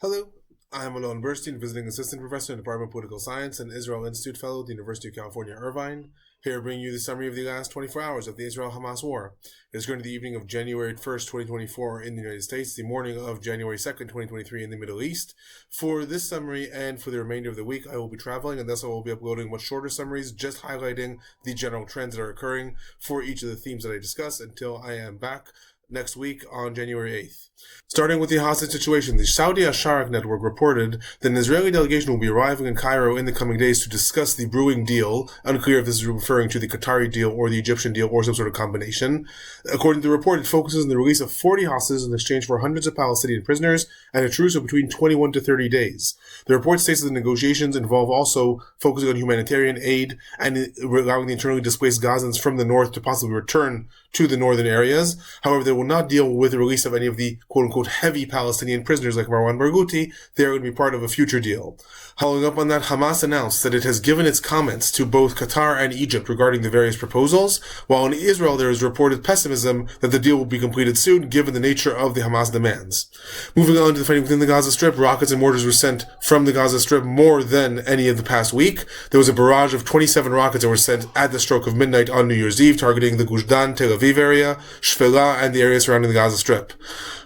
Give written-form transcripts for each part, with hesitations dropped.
Hello, I'm Alon Burstein, visiting assistant professor in the Department of Political Science and Israel Institute fellow at the University of California, Irvine. Here to bring you the summary of the last 24 hours of the Israel-Hamas war. It is currently the evening of January 1st, 2024 in the United States, the morning of January 2nd, 2023 in the Middle East. For this summary and for the remainder of the week, I will be traveling, and thus I will be uploading much shorter summaries, just highlighting the general trends that are occurring for each of the themes that I discuss until I am back next week on January 8th. Starting with the hostage situation, the Saudi Asharak network reported that an Israeli delegation will be arriving in Cairo in the coming days to discuss the brewing deal. Unclear if this is referring to the Qatari deal or the Egyptian deal or some sort of combination. According to the report, it focuses on the release of 40 hostages in exchange for hundreds of Palestinian prisoners and a truce of between 21 to 30 days. The report states that the negotiations involve also focusing on humanitarian aid and allowing the internally displaced Gazans from the north to possibly return to the northern areas. However, they will not deal with the release of any of the quote-unquote heavy Palestinian prisoners like Marwan Barghouti. They are going to be part of a future deal. Following up on that, Hamas announced that it has given its comments to both Qatar and Egypt regarding the various proposals, while in Israel there is reported pessimism that the deal will be completed soon given the nature of the Hamas demands. Moving on to the fighting within the Gaza Strip, rockets and mortars were sent from the Gaza Strip more than any of the past week. There was a barrage of 27 rockets that were sent at the stroke of midnight on New Year's Eve, targeting the Gush Dan, Tel Aviv area, Shfela, and the area surrounding the Gaza Strip.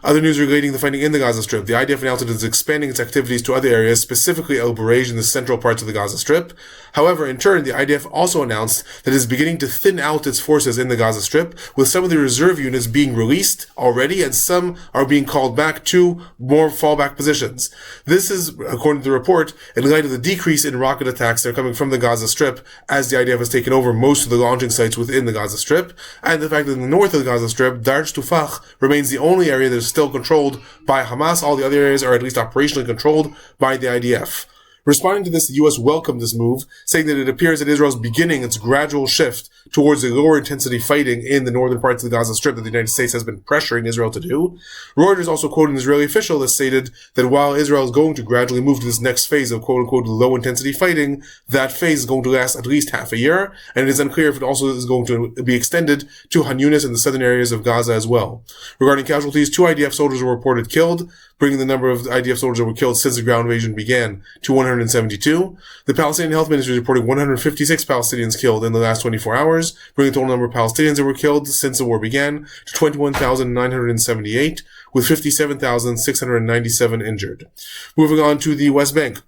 Other news relating to the fighting in the Gaza Strip. The IDF announced it is expanding its activities to other areas, specifically El Bureij in the central parts of the Gaza Strip. However, in turn, the IDF also announced that it is beginning to thin out its forces in the Gaza Strip, with some of the reserve units being released already and some are being called back to more fallback positions. This is, according to the report, in light of the decrease in rocket attacks that are coming from the Gaza Strip as the IDF has taken over most of the launching sites within the Gaza Strip, and the fact that in the north of the Gaza Strip, Darj Tufah remains the only area that is still controlled by Hamas. All the other areas are at least operationally controlled by the IDF. Responding to this, the U.S. welcomed this move, saying that it appears that Israel is beginning its gradual shift towards a lower intensity fighting in the northern parts of the Gaza Strip that the United States has been pressuring Israel to do. Reuters also quoted an Israeli official that stated that while Israel is going to gradually move to this next phase of quote-unquote low intensity fighting, that phase is going to last at least half a year, and it is unclear if it also is going to be extended to Han Yunis and the southern areas of Gaza as well. Regarding casualties, 2 IDF soldiers were reported killed, bringing the number of IDF soldiers that were killed since the ground invasion began to 172. The Palestinian Health Ministry is reporting 156 Palestinians killed in the last 24 hours, bringing the total number of Palestinians that were killed since the war began to 21,978, with 57,697 injured. Moving on to the West Bank.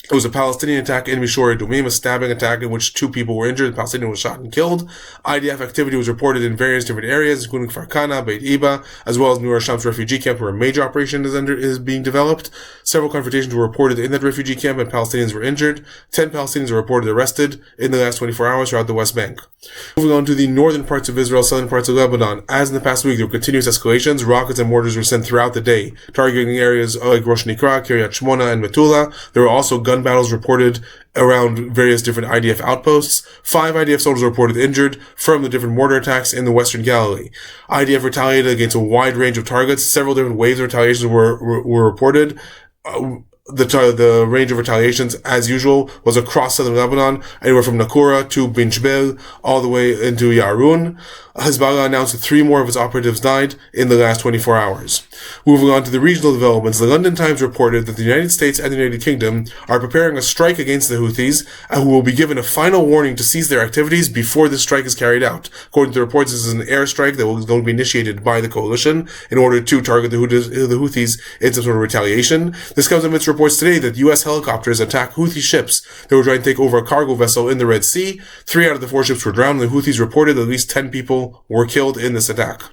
It was a Palestinian attack in Mishor Adumim, a stabbing attack in which 2 people were injured. The Palestinian was shot and killed. IDF activity was reported in various different areas, including Farkana, Beit Iba, as well as Nur Sham's refugee camp, where a major operation is being developed. Several confrontations were reported in that refugee camp, and Palestinians were injured. 10 Palestinians were reported arrested in the last 24 hours throughout the West Bank. Moving on to the northern parts of Israel, southern parts of Lebanon. As in the past week, there were continuous escalations. Rockets and mortars were sent throughout the day, targeting areas like Rosh Nikra, Kiryat Shmona, and Metula. There were also gun battles reported around various different IDF outposts. 5 IDF soldiers were reported injured from the different mortar attacks in the Western Galilee. IDF retaliated against a wide range of targets. Several different waves of retaliations were reported. The range of retaliations, as usual, was across southern Lebanon, anywhere from Nakura to Bin Jbel, all the way into Yarun. Hezbollah announced that 3 more of its operatives died in the last 24 hours. Moving on to the regional developments, the London Times reported that the United States and the United Kingdom are preparing a strike against the Houthis, and who will be given a final warning to cease their activities before this strike is carried out. According to reports, this is an airstrike that was going to be initiated by the coalition in order to target the Houthis in some sort of retaliation. This comes amidst reports today that U.S. helicopters attacked Houthi ships that were trying to take over a cargo vessel in the Red Sea. 3 out of the 4 ships were drowned, and the Houthis reported that at least 10 people were killed in this attack.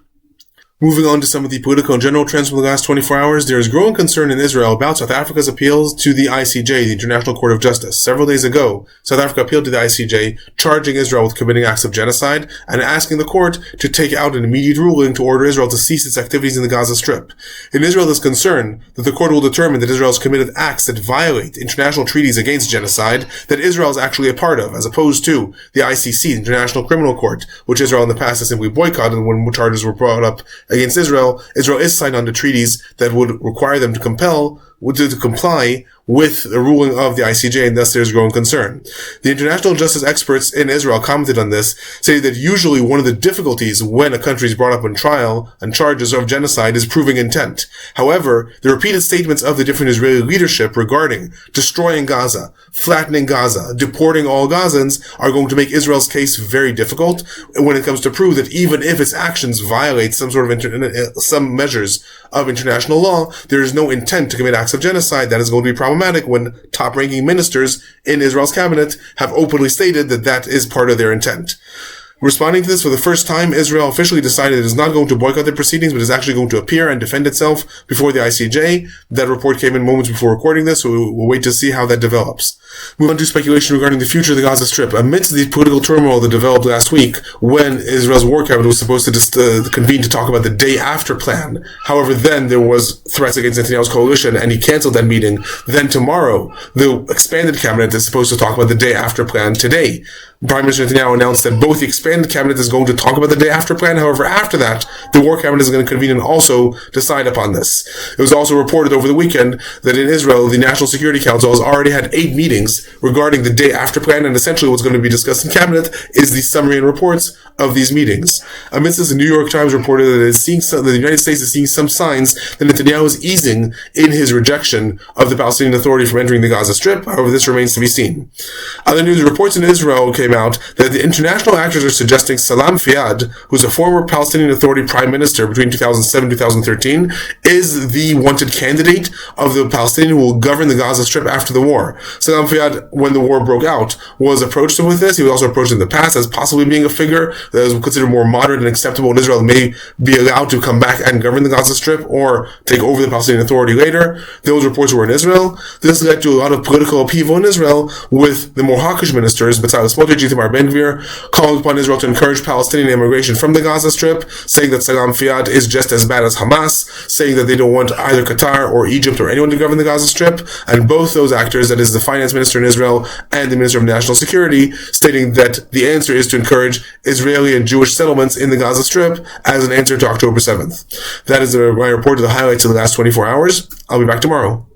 Moving on to some of the political and general trends from the last 24 hours, there is growing concern in Israel about South Africa's appeals to the ICJ, the International Court of Justice. Several days ago, South Africa appealed to the ICJ, charging Israel with committing acts of genocide and asking the court to take out an immediate ruling to order Israel to cease its activities in the Gaza Strip. In Israel, there is concern that the court will determine that Israel has committed acts that violate international treaties against genocide that Israel is actually a part of, as opposed to the ICC, the International Criminal Court, which Israel in the past has simply boycotted when charges were brought up against Israel. Israel is signed on to treaties that would require them to compel to comply with the ruling of the ICJ, and thus there's growing concern. The international justice experts in Israel commented on this, saying that usually one of the difficulties when a country is brought up on trial on charges of genocide is proving intent. However, the repeated statements of the different Israeli leadership regarding destroying Gaza, flattening Gaza, deporting all Gazans are going to make Israel's case very difficult when it comes to prove that even if its actions violate some sort of some measures of international law, there is no intent to commit acts of genocide. That is going to be problematic when top-ranking ministers in Israel's cabinet have openly stated that that is part of their intent. Responding to this, for the first time, Israel officially decided it is not going to boycott the proceedings, but is actually going to appear and defend itself before the ICJ. That report came in moments before recording this, so we'll wait to see how that develops. Move on to speculation regarding the future of the Gaza Strip. Amidst the political turmoil that developed last week, when Israel's war cabinet was supposed to convene to talk about the day after plan. However, then there was threats against Netanyahu's coalition, and he canceled that meeting. Then tomorrow, the expanded cabinet is supposed to talk about the day after plan today. Prime Minister Netanyahu announced that both the expanded cabinet is going to talk about the day after plan. However, after that, the war cabinet is going to convene and also decide upon this. It was also reported over the weekend that in Israel, the National Security Council has already had 8 meetings regarding the day after plan, and essentially what's going to be discussed in cabinet is the summary and reports of these meetings. Amidst this, the New York Times reported that the United States is seeing some signs that Netanyahu is easing in his rejection of the Palestinian Authority from entering the Gaza Strip. However, this remains to be seen. Other news reports in Israel came out that the international actors are suggesting Salam Fayyad, who's a former Palestinian Authority prime minister between 2007 and 2013, is the wanted candidate of the Palestinian who will govern the Gaza Strip after the war. Salam Fayyad, when the war broke out, was approached with this. He was also approached in the past as possibly being a figure that is considered more moderate and acceptable in Israel, may be allowed to come back and govern the Gaza Strip or take over the Palestinian Authority later. Those reports were in Israel. This led to a lot of political upheaval in Israel, with the more hawkish ministers, Bezalel Smotrich, Itamar Ben-Gvir, calling upon Israel to encourage Palestinian immigration from the Gaza Strip, saying that Salam Fayyad is just as bad as Hamas, saying that they don't want either Qatar or Egypt or anyone to govern the Gaza Strip, and both those actors, that is the finance minister in Israel and the minister of national security, stating that the answer is to encourage Israeli and Jewish settlements in the Gaza Strip as an answer to October 7th. That is my report of the highlights of the last 24 hours. I'll be back tomorrow.